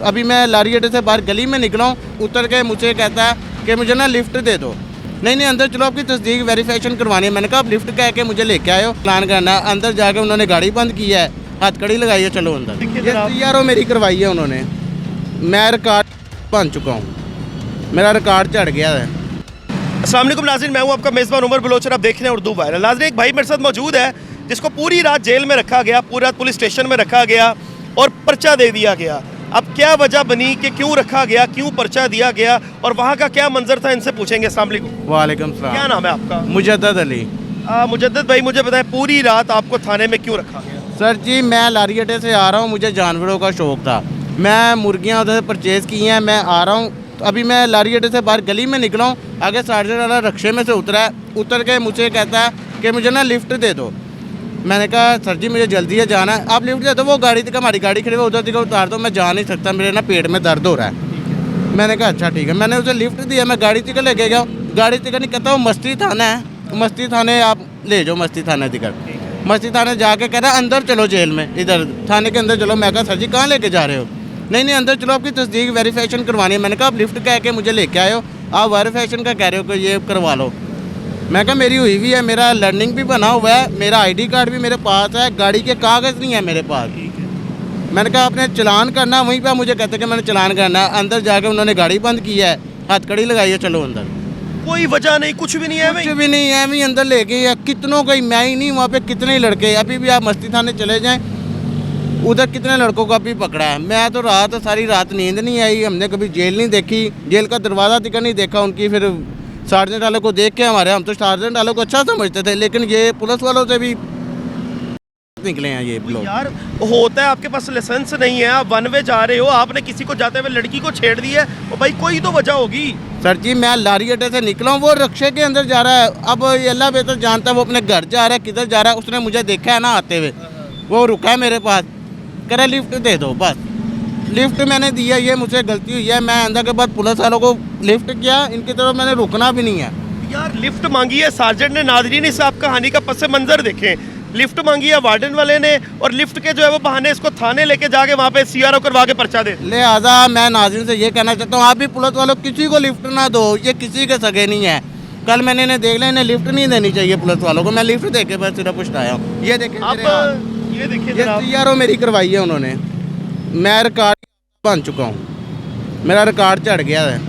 अभी मैं लारी अड्डे से बाहर गली में निकला हूँ, उतर के मुझे कहता है कि मुझे ना लिफ्ट दे दो। नहीं अंदर चलो, आपकी तस्दीक वेरिफिकेशन करवानी है। मैंने कहा आप लिफ्ट कह के मुझे लेके आए हो, प्लान करना। अंदर जाके उन्होंने गाड़ी बंद की है, हथकड़ी लगाई है, चलो अंदर। ये CRO मेरी करवाई है उन्होंने। मैं रिकॉर्ड बन चुका हूँ, मेरा रिकॉर्ड चढ़ गया है। अस्सलाम वालेकुम नाज़रीन, मैं हूं आपका मेज़बान उमर बलोच और आप देख रहे हैं उर्दू वायरल। नाज़रीन, एक भाई मेरे साथ मौजूद है जिसको पूरी रात जेल में रखा गया, पूरी रात पुलिस स्टेशन में रखा गया और पर्चा दे दिया गया। अब क्या वजह बनी कि क्यों रखा गया, क्यों पर्चा दिया गया और वहाँ का क्या मंजर था, इनसे पूछेंगे। अस्सलाम वालेकुम। वालेकुम सलाम। क्या नाम है आपका? मुजद्दद अली। मुजद्दद भाई, मुझे बताएं पूरी रात आपको थाने में क्यों रखा गया? सर जी, मैं लारी अड्डे से आ रहा हूँ, मुझे जानवरों का शौक़ था। मैं मुर्गियाँ उधर से परचेज़ की हैं, मैं आ रहा हूँ। अभी मैं लारी अड्डे से बाहर गली में निकला हूँ, आगे सार्जेंट वाला रक्शे में से उतरा है, उतर के मुझे कहता है कि मुझे ना लिफ्ट दे दो। मैंने कहा सर जी मुझे जल्दी है जाना है, आप लिफ्ट दे दो। वो गाड़ी तक, हमारी गाड़ी खड़ी है, उधर तक उतार दो, मैं जा नहीं सकता, मेरे ना पेट में दर्द हो रहा है। मैंने कहा अच्छा ठीक है, मैंने उसे लिफ्ट दिया। मैं गाड़ी तक लेके गया, गाड़ी तक नहीं कहता वो मस्ती थाना है, मस्ती थाने आप ले जाओ, मस्ती थाने तक। मस्ती थाने जाके कह रहा है अंदर चलो जेल में, इधर थाने के अंदर चलो। मैं कहा सर जी कहाँ लेके जा रहे हो? नहीं अंदर चलो, आपकी तस्दीक वेरिफिकेशन करवानी है। मैंने कहा आप लिफ्ट कह के मुझे लेके आए हो, आप वेरिफिकेशन का कह रहे हो कि ये करवा लो। मैं कहा मेरी हुई हुई है, मेरा लर्निंग भी बना हुआ है, मेरा ID कार्ड भी मेरे पास है, गाड़ी के कागज़ नहीं है मेरे पास। मैंने कहा आपने चलान करना, वहीं पर मुझे कहते कि मैंने चलान करना। अंदर जाके उन्होंने गाड़ी बंद की है, हथकड़ी लगाई है, चलो अंदर। कोई वजह नहीं, कुछ भी नहीं है? कुछ भी नहीं है, वहीं अंदर ले गई है। कितनों का, मैं ही नहीं, वहाँ पे कितने ही लड़के। अभी भी आप मस्ती थाने चले जाएँ, उधर कितने लड़कों को अभी पकड़ा है। मैं तो सारी रात नींद नहीं आई, हमने कभी जेल नहीं देखी, जेल का दरवाज़ा तक नहीं देखा उनकी। फिर सार्जेंट वालों को देख के हम तो सार्जेंट वालों को अच्छा समझते थे, लेकिन ये पुलिस वालों से भी निकले हैं ये लोग। यार होता है, आपके पास लाइसेंस नहीं है, आप वन वे जा रहे हो, आपने किसी को जाते हुए लड़की को छेड़ दी है, और भाई कोई तो वजह होगी। सर जी मैं लारी अड्डे से निकला हूँ, वो रक्शे के अंदर जा रहा है। अब ये अल्लाह बेहतर जानता है वो अपने घर जा रहा है, किधर जा रहा है। उसने मुझे देखा है ना आते हुए, वो रुका है मेरे पास, कह रहा लिफ्ट दे दो। बस लिफ्ट मैंने दिया, ये मुझसे गलती हुई है। मैं अंदर के बाद पुलिस वालों को लिफ्ट किया, इनकी तरफ मैंने रुकना भी नहीं है। यार लिफ्ट मांगी है सार्जेंट ने, नाज़रीन इस आप कहानी का पस मंजर देखें। लिफ्ट मांगी है वार्डन वाले ने, और लिफ्ट के जो है वो बहाने इसको थाने लेके जाके वहाँ पे CRO करवा के पर्चा दे। लिहाजा मैं नाज़रीन से ये कहना चाहता हूँ, आप भी पुलिस वालों किसी को लिफ्ट ना दो, ये किसी के सगे नहीं है। कल मैंने इन्हें देख लिया, इन्हें लिफ्ट नहीं देनी चाहिए पुलिस वालों को। मैं लिफ्ट दे के बस सिर्फ पुछताया हूँ। ये देखिए, ये देखिए, CRO मेरी करवाई है उन्होंने। मैं रिकॉर्ड बन चुका हूँ, मेरा रिकॉर्ड चढ़ गया है।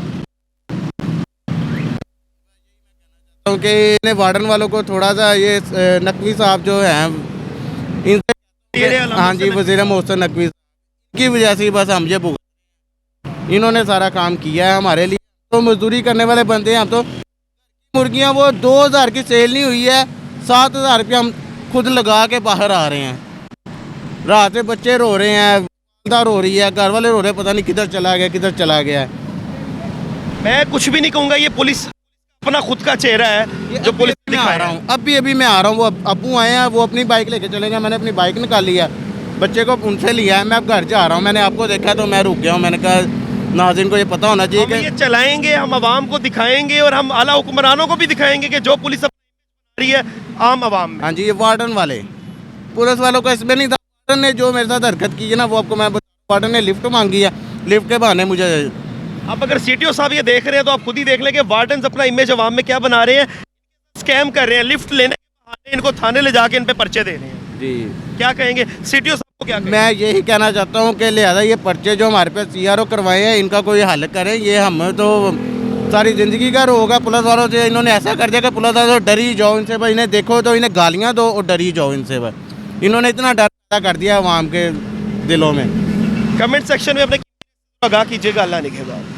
क्योंकि इन्हें वार्डन वालों को थोड़ा सा, ये नकवी साहब जो हैं इनसे, हाँ जी वज़ीर मोहसिन नकवी की वजह से बस हम ये इन्होंने सारा काम किया है हमारे लिए। तो मजदूरी करने वाले बंदे हैं हम। तो मुर्गियाँ वो 2000 की सेल नहीं हुई है, 7000 रुपया हम खुद लगा के बाहर आ रहे हैं। रात में बच्चे रो रहे हैं, रो रही है, घर वाले रो रहे हैं, पता नहीं किधर चला गया, किधर चला गया है। मैं कुछ भी नहीं कहूँगा, ये पुलिस अपना खुद का चेहरा है जो पुलिस दिखा रहा हूँ। अभी मैं आ रहा हूँ, वो अब्बू आए हैं, वो अपनी बाइक लेके चले गए। मैंने अपनी बाइक निकाल लिया, बच्चे को उनसे लिया है, मैं अब घर जा रहा हूँ। मैंने आपको देखा तो मैं रुक गया हूँ। मैंने कहा नाज़रीन को ये पता होना चाहिए कि ये चलाएंगे, हम आवाम को दिखाएंगे और हम आला हुक्मरानों को भी दिखाएंगे कि जो पुलिस रही है आम आवाम में। हाँ जी, ये वार्डन वाले, पुलिस वालों को इसमें नहीं था। वार्डन ने जो मेरे साथ हरकत की है ना, वो आपको मैं, वार्डन ने लिफ्ट मांगी है, लिफ्ट के बहाने मुझे। अब अगर CTO साहब ये देख रहे हैं तो आप खुद ही देख लें कि वार्डन अपना इमेज अवाम में क्या बना रहे हैं। स्कैम कर रहे हैं, लिफ्ट लेने के बहाने इनको थाने ले जाके इन पे पर्चे दे रहे हैं जी। क्या कहेंगे CTO साहब को? क्या कहेंगे? मैं यही कहना चाहता हूँ कि लिहाजा ये पर्चे जो हमारे पे CRO करवाए हैं, इनका कोई हल करें। ये हम तो सारी ज़िंदगी का होगा पुलिस वालों से। इन्होंने ऐसा कर दिया कि पुलिस वालों से डरी जाओ इनसे, भाई इन्हें देखो तो इन्हें गालियाँ दो और डरी जाओ इनसे। भाई इन्होंने इतना डर पैदा कर दिया आवाम के दिलों में। कमेंट सेक्शन में अपने आगाह कीजिएगा। अल्लाह निगहबान।